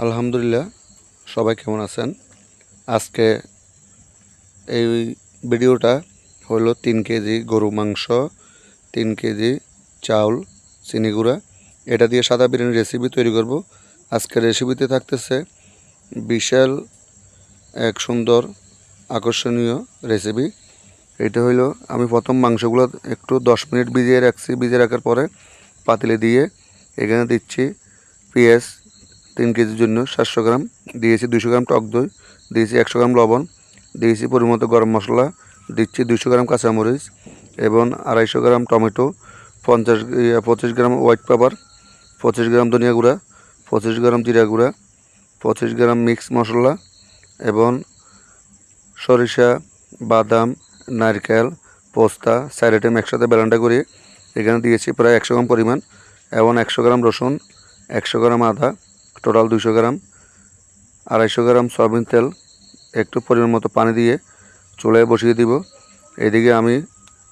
আলহামদুলিল্লাহ, সবাই কেমন আছেন? আজকে এই ভিডিওটা হলো 3 কেজি গরু মাংস, 3 কেজি চাউল, চিনি গুঁড়া, এটা দিয়ে সাদা বিরিয়ানি রেসিপি তৈরি করব। আজকের রেসিপিতে থাকতেছে বিশাল এক সুন্দর আকর্ষণীয় রেসিপি। এটা হইলো আমি প্রথম মাংসগুলো একটু 10 মিনিট ভিজিয়ে রাখছি। ভিজিয়ে রাখার পরে পাতিলে দিয়ে এখানে দিচ্ছি পেঁয়াজ 3 কেজির জন্য 700 গ্রাম, দিয়েছি 200 গ্রাম টক দই, দিয়েছি 100 গ্রাম লবণ, দিয়েছি পরিমতো গরম মশলা, দিচ্ছি 200 গ্রাম কাঁচামরিচ এবং 250 গ্রাম টমেটো, 25 গ্রাম হোয়াইট পেপার, 25 গ্রাম ধনিয়া গুঁড়া, 25 গ্রাম জিরা গুঁড়া, 25 গ্রাম মিক্স মশলা এবং সরিষা, বাদাম, নারকেল, পোস্তা 4 আইটেম একসাথে ব্লেন্ড করে এখানে দিয়েছি প্রায় 100 গ্রাম পরিমাণ এবং 100 গ্রাম রসুন, 100 গ্রাম আদা, টোটাল 200 গ্রাম, 250 গ্রাম সয়াবিন তেল, একটু পরিমাণ মতো পানি দিয়ে চুলায় বসিয়ে দিব। এদিকে আমি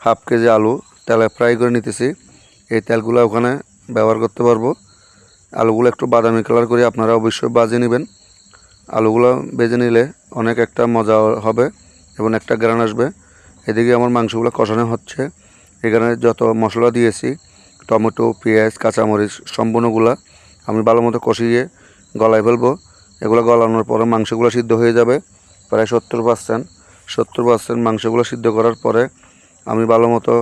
হাফ কেজি আলু তেলে ফ্রাই করে নিতেছি। এই তেলগুলো ওখানে ব্যবহার করতে পারবো। আলুগুলো একটু বাদামি কালার করে আপনারা অবশ্যই ভেজে নেবেন। আলুগুলো ভেজে নিলে অনেক একটা মজা হবে এবং একটা গ্রান আসবে। এদিকে আমার মাংসগুলো কষানো হচ্ছে। এখানে যত মশলা দিয়েছি, টমেটো, পেঁয়াজ, কাঁচামরিচ সম্পূর্ণগুলা আমি ভালো মতো কষিয়ে গলায় ফেলবো। এগুলো গলানোর পরে মাংসগুলো সিদ্ধ হয়ে যাবে প্রায় 70%। মাংসগুলো সিদ্ধ করার পরে আমি ভালো মতো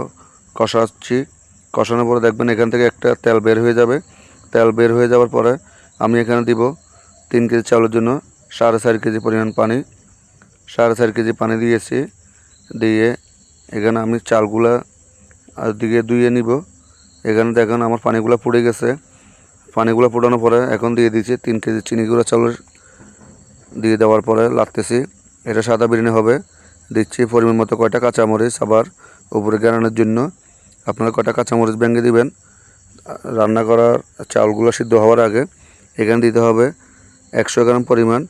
কষাচ্ছি। কষানোর পরে দেখবেন এখান থেকে একটা তেল বের হয়ে যাবে। তেল বের হয়ে যাওয়ার পরে আমি এখানে দিব 3 কেজি চাউলের জন্য 4.5 কেজি পরিমাণ পানি। 4.5 কেজি পানি দিয়েছি। দিয়ে এখানে আমি চালগুলা দিকে ধুয়ে নিব। এখানে দেখেন আমার পানিগুলো ফুটে গেছে। পানিগুলো ফোটানোর পরে এখন দিয়ে দিয়েছি 3 কেজি চিনি গুঁড়া চাউল। দিয়ে দেওয়ার পরে লাগতেছি, এটা সাদা বিরিয়ানি হবে। দিচ্ছি পরিমাণ মতো কয়টা কাঁচামরিচ, আবার উপরে গ্রানের জন্য আপনারা কয়টা কাঁচামরিচ ভেঙে দিবেন। রান্না করার চাউলগুলো সিদ্ধ হওয়ার আগে এখানে দিতে হবে 100 গ্রাম পরিমাণ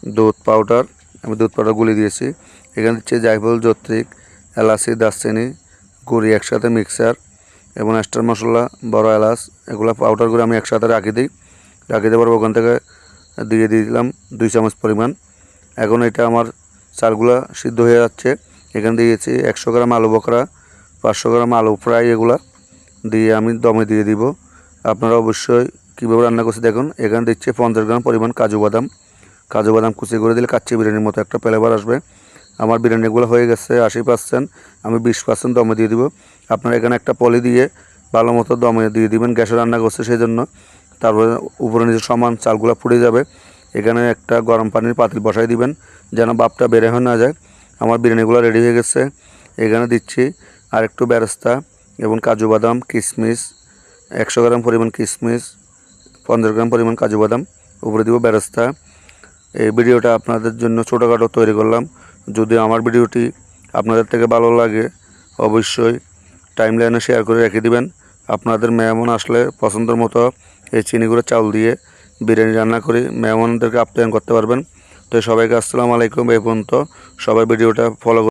দুধ পাউডার। আমি দুধ পাউডার গুলি দিয়েছি। এখানে দিচ্ছি জায়ফল, জত্রিক, এলাচি, দারচিনি গুঁড়ি একসাথে মিক্সার এবং স্টার মশলা, বড় এলাচ, এগুলো পাউডার করে আমি একসাথে রাখি দেওয়ার ওখান থেকে দিয়ে দিলাম 2 চামচ পরিমাণ। এখন এটা আমার চালগুলা সিদ্ধ হয়ে যাচ্ছে। এখানে দিয়েছি 100 গ্রাম আলু বকরা, 500 গ্রাম আলু ফ্রাই, এগুলা দিয়ে আমি দমে দিয়ে দিব। আপনারা অবশ্যই কীভাবে রান্না করছি দেখুন। এখানে দিচ্ছে 50 গ্রাম পরিমাণ কাজু বাদাম কুচি করে দিলে কাচ্চি বিরিয়ানির মতো একটা ফ্লেভার আসবে। আমার বিরিয়ানিগুলো হয়ে গেছে 80%, আমি 20% দমে দিয়ে দিব। আপনারা এখানে একটা পলি দিয়ে ভালো মতো দমে দিয়ে দিবেন। গ্যাসে রান্না করছে সেই জন্য। তারপরে উপরে নিচে সমান চালগুলো ফুটে যাবে। এখানে একটা গরম পানির পাতিল বসাই দিবেন যেন ভাপটা বের হয়ে না যায়। আমার বিরিয়ানিগুলো রেডি হয়ে গেছে। এখানে দিচ্ছি আর একটু বেরেস্তা এবং কাজু বাদাম, কিশমিশ, 100 গ্রাম পরিমাণ কিশমিশ, 15 গ্রাম পরিমাণ কাজু বাদাম, উপরে দিব বেরেস্তা। এই ভিডিওটা আপনাদের জন্য ছোটোখাটো তৈরি করলাম। যদি আমার ভিডিওটি আপনাদের থেকে ভালো লাগে অবশ্যই টাইমলাইনে শেয়ার করে রেখে দিবেন। আপনাদের মেহমান আসলে পছন্দের মতো এই চিনি গুঁড়া চাউল দিয়ে বিরিয়ানি রান্না করি মেহমানদেরকে আপ্যায়ন করতে পারবেন। তো সবাইকে আসসালামু আলাইকুম। এই পর্যন্ত সবাই ভিডিওটা ফলো